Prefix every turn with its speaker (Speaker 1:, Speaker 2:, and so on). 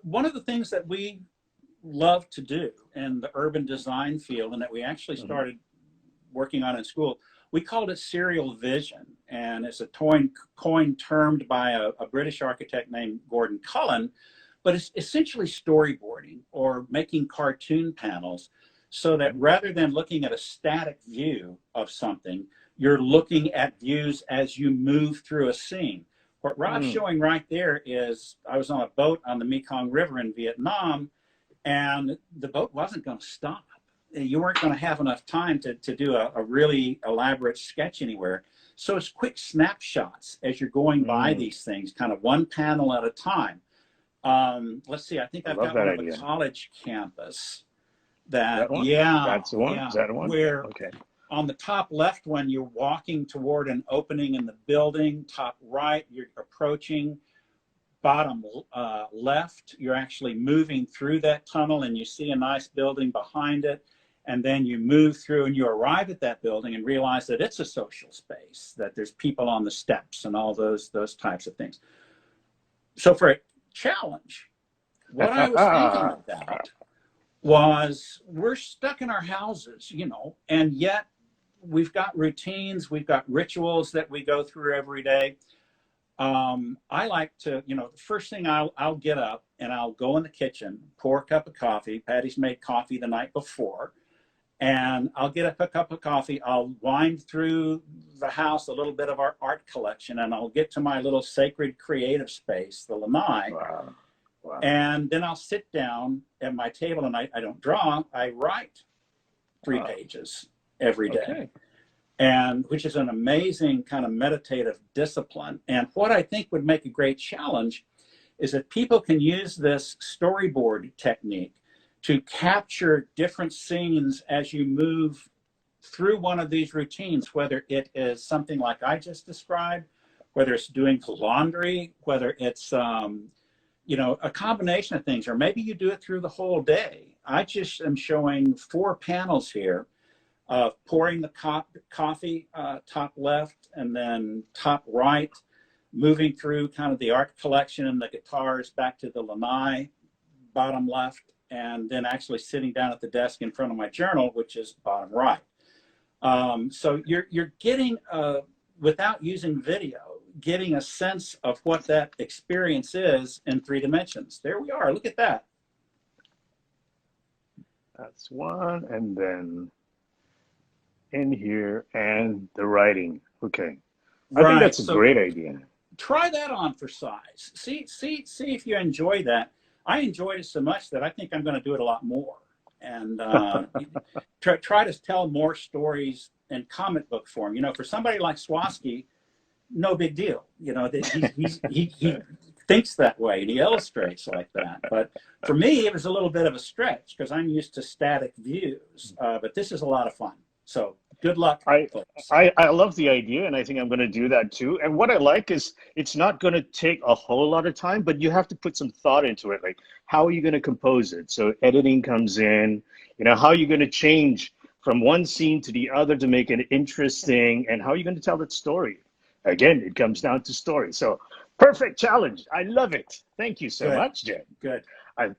Speaker 1: one of the things that we love to do in the urban design field, and that we actually started working on in school, we called it serial vision. And it's a coin termed by a British architect named Gordon Cullen, but it's essentially storyboarding or making cartoon panels so that rather than looking at a static view of something, you're looking at views as you move through a scene. What Rob's showing right there is, I was on a boat on the Mekong River in Vietnam, and the boat wasn't going to stop. You weren't going to have enough time to do a really elaborate sketch anywhere. So it's quick snapshots as you're going by these things, kind of one panel at a time. Let's see, I think I've got one of a college campus that
Speaker 2: one?
Speaker 1: Yeah.
Speaker 2: That's the one? Is that one?
Speaker 1: Where on the top left one, you're walking toward an opening in the building. Top right, you're approaching. Bottom left, you're actually moving through that tunnel and you see a nice building behind it. And then you move through and you arrive at that building and realize that it's a social space, that there's people on the steps and all those types of things. So for a challenge, what I was thinking about was we're stuck in our houses, you know, and yet we've got routines, we've got rituals that we go through every day. I like to, you know, the first thing I'll get up and I'll go in the kitchen, pour a cup of coffee. Patty's made coffee the night before, and I'll get up a cup of coffee. I'll wind through the house, a little bit of our art collection, and I'll get to my little sacred creative space, the lanai.
Speaker 2: Wow.
Speaker 1: And then I'll sit down at my table, and I don't draw, I write 3 pages every day. And which is an amazing kind of meditative discipline. And what I think would make a great challenge is that people can use this storyboard technique to capture different scenes as you move through one of these routines, whether it is something like I just described, whether it's doing laundry, whether it's, you know, a combination of things, or maybe you do it through the whole day. I just am showing 4 panels here of pouring the coffee, top left, and then top right, moving through kind of the art collection and the guitars back to the lanai, bottom left, and then actually sitting down at the desk in front of my journal, which is bottom right. So you're getting, without using video, getting a sense of what that experience is in 3 dimensions. There we are. Look at that.
Speaker 2: That's one, and then in here, and the writing. Okay. I think that's a great idea.
Speaker 1: Try that on for size. See if you enjoy that. I enjoyed it so much that I think I'm going to do it a lot more. And try to tell more stories in comic book form. You know, for somebody like Swarovski, no big deal. You know, he thinks that way and he illustrates like that. But for me, it was a little bit of a stretch because I'm used to static views. But this is a lot of fun. So good luck, folks.
Speaker 2: I love the idea, and I think I'm going to do that too. And what I like is it's not going to take a whole lot of time, but you have to put some thought into it. Like, how are you going to compose it? So editing comes in, you know, how are you going to change from one scene to the other to make it interesting, and how are you going to tell that story? Again, it comes down to story. So perfect challenge. I love it. Thank you so much, Jen.
Speaker 1: Good.